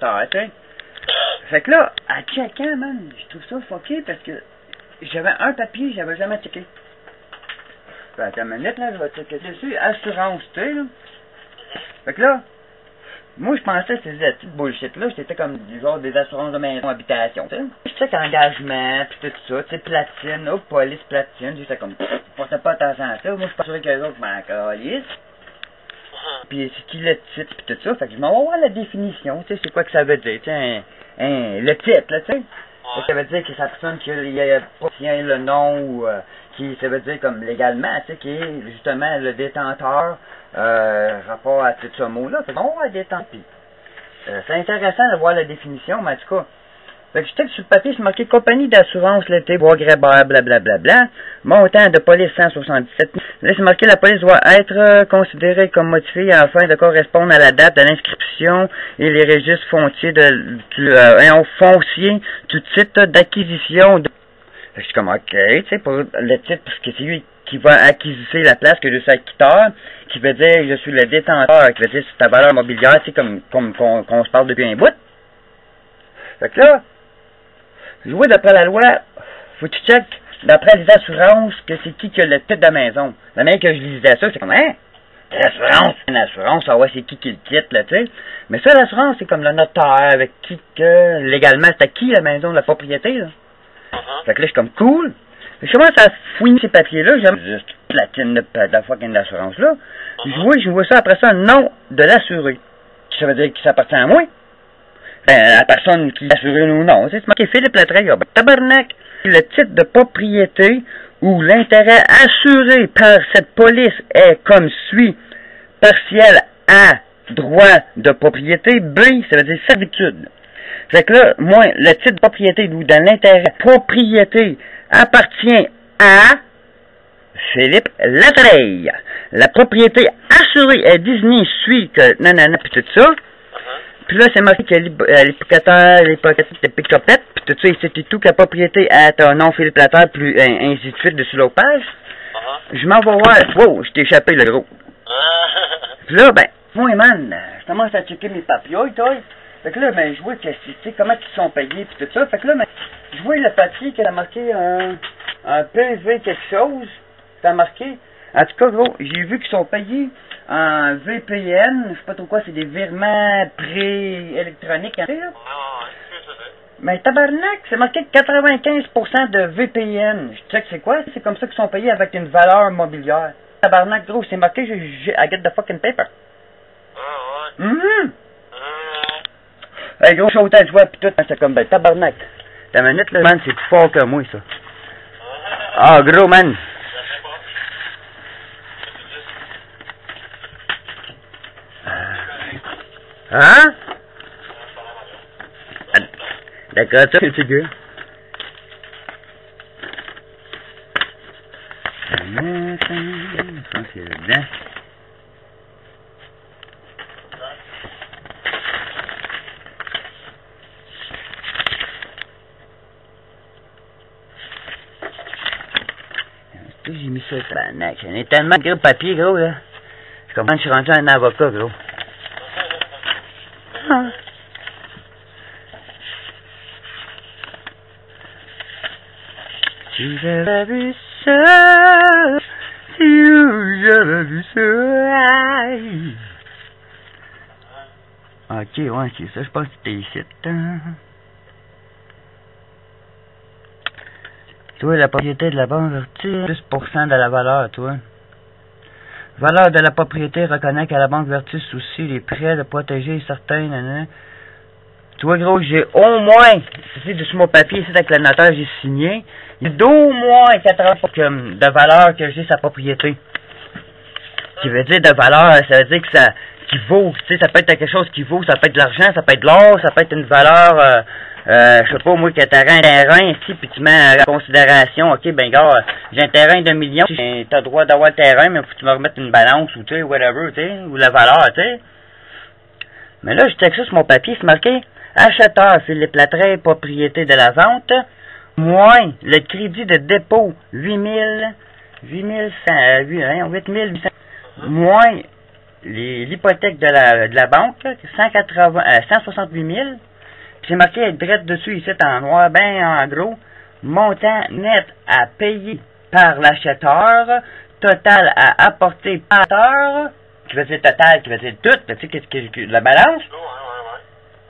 l'acheteur, tu sais. Fait que là, à checker, man, je trouve ça fucké parce que j'avais un papier, j'avais jamais checké. Attends une minute, là, je vais checker dessus. Assurance, tu sais, là. Fait que là, moi, je pensais que c'était cette bullshit-là, c'était comme du genre des assurances de maison, habitation, tu sais. Je check engagement, pis tout ça, tu sais, platine, oh, police platine, j'étais comme, je portais pas attention à ça. Moi, je suis pas sûr que les autres m'en calissent. Puis c'est qui le titre, pis tout ça. Fait que je m'en vais voir la définition, tu sais, c'est quoi que ça veut dire, tu sais, le titre, là, tu sais. Ça veut dire que c'est la personne qui a pas tient le nom ou qui, ça veut dire comme légalement, tu sais, qui est justement le détenteur rapport à tout ce mot-là. Fait qu'on va détenter. Puis c'est intéressant de voir la définition, mais en tout cas, fait que je sais que sur le papier, c'est marqué compagnie d'assurance l'été, bois Grébert, blablabla, montant de police 177. Là, c'est marqué la police doit être considérée comme modifiée afin de correspondre à la date de l'inscription et les registres fonciers foncier du titre d'acquisition. Fait que je suis comme, ok, tu sais, pour le titre, parce que c'est lui qui va acquisiser la place, que je suis acquitteur, qui veut dire que je suis le détenteur, qui veut dire c'est ta valeur mobilière, tu sais, comme qu'on se parle depuis un bout. Fait que là, je vois d'après la loi, faut que tu checkes d'après les assurances que c'est qui a le titre de la maison. La manière que je lisais ça, c'est comme, hein? L'assurance, c'est une assurance, ah ouais, c'est qui le titre, là, tu sais. Mais ça, l'assurance, c'est comme le notaire, avec qui que, légalement, c'est à qui la maison, la propriété, là. Fait que là, je suis comme, cool. Je commence à fouiner ces papiers-là, j'aime juste platine de la fucking d'assurance, là. Je vois ça, après ça, un nom de l'assuré. Ça veut dire que ça appartient à moi. La personne qui est assurée ou non. C'est marqué Philippe Latreille. Ben, tabarnak! Le titre de propriété ou l'intérêt assuré par cette police est comme suit. Partiel A, droit de propriété. B, ça veut dire servitude. Fait que là, moi, le titre de propriété ou dans l'intérêt propriété appartient à Philippe Latreille. La propriété assurée est désignée suit que nanana pis tout ça. Puis là, c'est marqué que l'hypothécaire, l'hypothétique de pick-upette, puis tout ça, et tout, que la propriété a ton nom, Philippe Latreille, puis ainsi de suite, dessus l'autre page. Je m'en vais voir. Wow, je t'ai échappé, le gros. Puis là, ben, moi, man, je commence à checker mes papiers, toi. Fait que là, ben, je vois que, tu sais, comment ils sont payés, puis tout ça. Fait que là, ben, je vois le papier qu'elle a marqué un PV quelque chose. Ça marqué. En tout cas, gros, j'ai vu qu'ils sont payés en VPN, je sais pas trop quoi, c'est des virements pré-électroniques, hein, là. Mais tabarnak, c'est marqué 95% de VPN. Je sais que c'est quoi? C'est comme ça qu'ils sont payés avec une valeur mobilière. Tabarnak, gros, c'est marqué, I get the fucking paper. Hey, gros, je suis autant de joie pis tout, c'est comme, ben, tabarnak. Ta minute, là, man, c'est plus fort que moi, ça. Ah, gros, man. Hein? D'accord, ça, c'est sûr. Je pense qu'il est là-dedans. J'ai mis ça sur la naque. J'en ai tellement de gros papier, gros, là. Je comprends que je suis rendu un avocat, gros. Si j'avais vu ça, si j'avais vu ça. Ok, ouais, c'est ça, je pense que c'était ici. Toi, la propriété de la banque Vertus, 10% de la valeur, toi. Valeur de la propriété reconnaît qu'à la banque Vertus aussi les prêts de protéger certains. Toi, gros, j'ai au moins, c'est dessus mon papier, ici avec le notaire, j'ai signé. Il y a d'au moins 80% de valeur que j'ai sa propriété. Qui veut dire de valeur, ça veut dire que ça, qui vaut, tu sais, ça peut être quelque chose qui vaut, ça peut être de l'argent, ça peut être de l'or, ça peut être une valeur, je sais pas, moi, que t'as un terrain ici, puis tu mets en considération, ok, ben, gars, j'ai un terrain de 1 million, t'as le droit d'avoir le terrain, mais faut que tu me remettes une balance, ou tu sais, whatever, tu sais, ou la valeur, tu sais. Mais là, je texte ça sur mon papier, c'est marqué, acheteur Philippe Latreille, propriété de la vente, moins le crédit de dépôt, 8 800, moins l'hypothèque de la banque, 168 000. C'est marqué direct dessus ici en noir, ben en gros, montant net à payer par l'acheteur, total à apporter par l'acheteur, qui veut dire total, qui veut dire tout, tu sais qu'est-ce que la balance?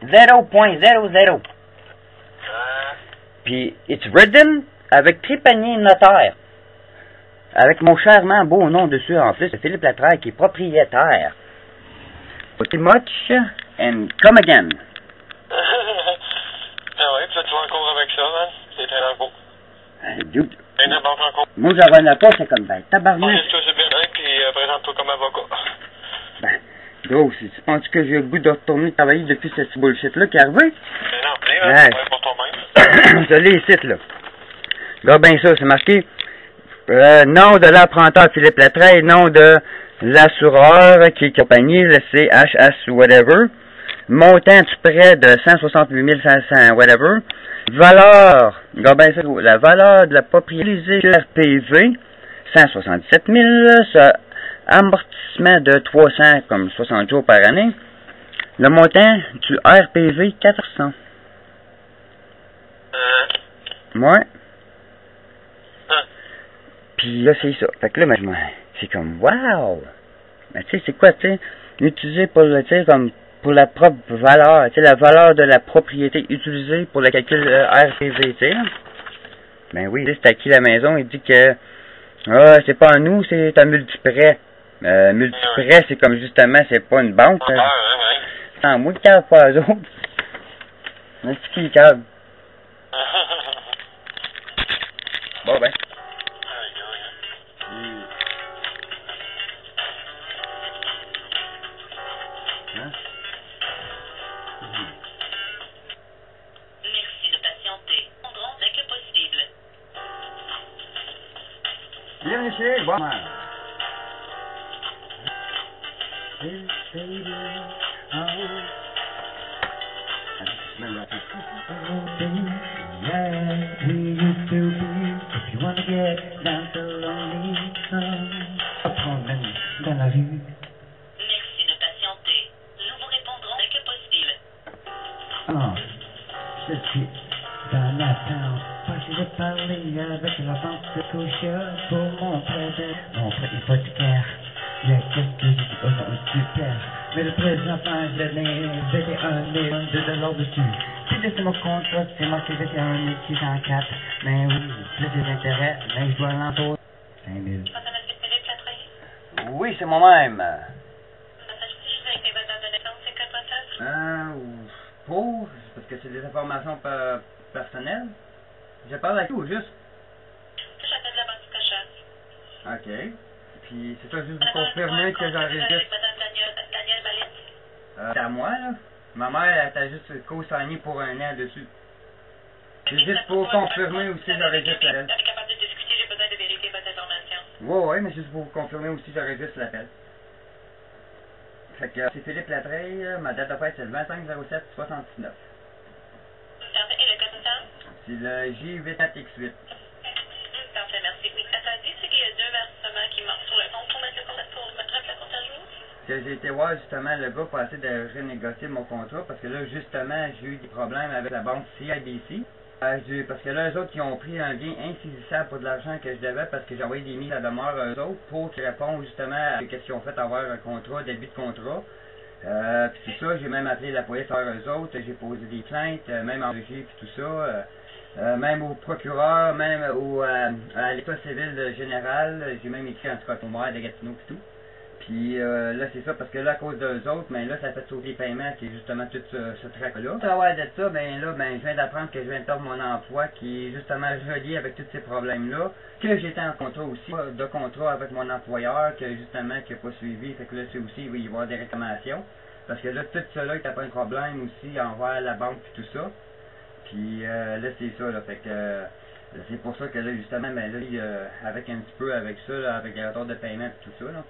0.00. Puis, it's written avec trépanier notaire. Avec mon charmant beau nom dessus en plus, Philippe Latreille qui est propriétaire. Pretty much, and come again. Ah ouais, puis là, tu vas en cours avec ça, man. C'est très beau. Dude. Et n'importe en cours. Moi, j'en revenais pas, c'est comme, ben, tabarnak. Toi, c'est bien, puis présente-toi comme avocat. Ben, gros, si tu penses que j'ai le goût de retourner travailler depuis cette bullshit-là qui est arrivé? Mais non, mais tu pour toi-même. Je l'ai ici, là. Regarde bien ça, c'est marqué nom de l'emprunteur Philippe Latreille, nom de l'assureur qui est compagnie, le CHS whatever. Montant du prêt de 168 500 whatever. Valeur, regarde bien ça, la valeur de la propriété RPV, 177 000, amortissement de 300 comme 60 jours par année. Le montant du RPV, 400. Ouais. Puis là, c'est ça. Fait que là, ben, c'est comme, wow! Mais tu sais, c'est quoi, tu sais, utilisé pour, tu sais, comme, pour la propre valeur, tu sais, la valeur de la propriété utilisée pour le calcul RPV, tu sais. Ben oui, c'est acquis la maison, il dit que, c'est pas à nous, c'est un multiprêt. Multiprêt, c'est comme, justement, c'est pas une banque. C'est en moi qui cave pas eux autres. Mais c'est qui cave? Bon, ben. Merci de patienter. Prendrons dès que possible. Bienvenue chez bon. Dans la rue. Merci de patienter. Nous vous répondrons dès que possible. Ah, je suis dans l'attente parce que j'ai parlé avec la banque de Scotia pour mon prêt hypothécaire. Il y a quelques jours, oh non, super. Mais le présentement, je l'ai 21 002 dessus. Si c'est mon contrat, c'est marqué 21 604. Mais oui, plus des intérêts, mais je dois l'entour 5 000. Oui, c'est moi-même. Pour, parce que c'est des informations personnelles. Je parle avec vous, juste. J'appelle la banque Scotia. OK. Puis, c'est ça, juste vous confirmer que j'enregistre. Daniel Malice. C'est à moi, là. Ma mère, elle t'a juste co-signé pour un an dessus. C'est juste pour confirmer aussi j'enregistre l'appel. Je suis capable de discuter, j'ai besoin de vérifier votre information. Ouais, mais juste pour confirmer aussi j'enregistre l'appel. Fait que c'est Philippe Latreille, ma date de fête c'est le 25/07/69. Parfait, et le code postal? C'est le J84X8. Parfait, merci. Oui, ça dit, c'est qu'il y a 2 versements qui manquent sur le compte pour mettre le compte à jour? Que j'ai été voir justement le gars pour essayer de renégocier mon contrat parce que là justement j'ai eu des problèmes avec la banque CIBC. Parce que là, eux autres, ils ont pris un gain insaisissable pour de l'argent que je devais parce que j'ai envoyé des mises à demeure à eux autres pour qu'ils répondent justement à ce qu'ils ont fait avoir un contrat, début de contrat. Puis tout ça, j'ai même appelé la police à eux autres, j'ai posé des plaintes, même en régie puis tout ça. Même au procureur, même à l'état civil général, j'ai même écrit un scot au maire de Gatineau puis tout. Puis là, c'est ça, parce que là, à cause d'eux autres, ben là, ça fait sauter les paiements, qui est justement tout ce trac-là. À travers de ça, ben là, ben je viens d'apprendre que je viens de perdre mon emploi, qui est justement relié avec tous ces problèmes-là, que j'étais en contrat aussi, de contrat avec mon employeur, que justement, qui n'a pas suivi, fait que là, c'est aussi, il va y avoir des réclamations. Parce que là, tout cela, il n'y a pas un problème aussi envers la banque et tout ça. Puis là, c'est ça, là, fait que... c'est pour ça que là, justement, ben là, avec un petit peu avec ça, là, avec les retards de paiement et tout ça, là.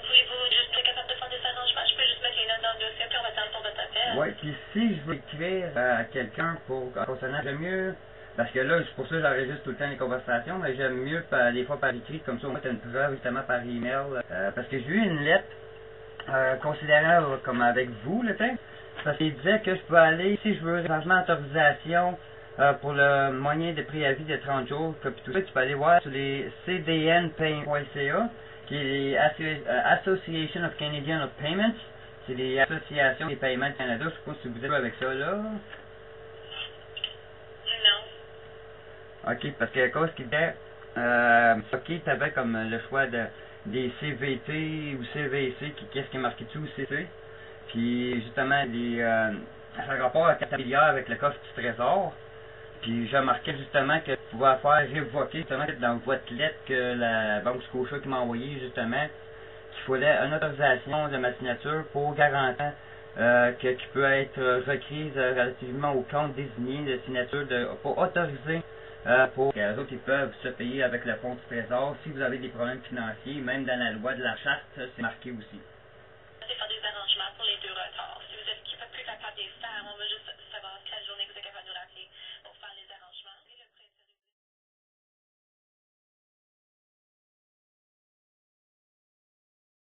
Pouvez-vous juste être capable de faire des arrangements? Je peux juste mettre les notes dans le dossier, puis on va attendre pour votre appel. Oui, puis si je veux écrire à quelqu'un pour concernant, j'aime mieux Parce que là, c'est pour ça que j'enregistre tout le temps les conversations, mais j'aime mieux des fois par écrit, comme ça, au moins, tu as une preuve justement par email. Parce que j'ai eu une lettre considérant comme avec vous, le temps, parce qu'il disait que je peux aller, si je veux changement d'autorisation pour le moyen de préavis de 30 jours, puis tout ça, tu peux aller voir sur les cdnpay.ca, qui est Association of Canadian of Payments, c'est les associations des paiements du Canada, je sais pas si vous êtes avec ça là. Non. Ok, parce que à cause qu'il disait, ok, tu avais comme le choix des CVT ou CVC, qu'est-ce qui est marqué dessus, ou CC. Puis justement, ça a rapport à 4 milliards avec le coffre du trésor. Puis j'ai remarqué justement que vous pouvez faire révoquer justement dans votre lettre que la Banque Scotia qui m'a envoyé justement qu'il fallait une autorisation de ma signature pour garantir qui peut être requise relativement au compte désigné de signature pour autoriser pour que les autres ils peuvent se payer avec le fonds du trésor si vous avez des problèmes financiers, même dans la loi de la charte, c'est marqué aussi. Faire des arrangements pour les 2 retards. Si vous êtes plus capable de les faire, on va juste savoir quelle journée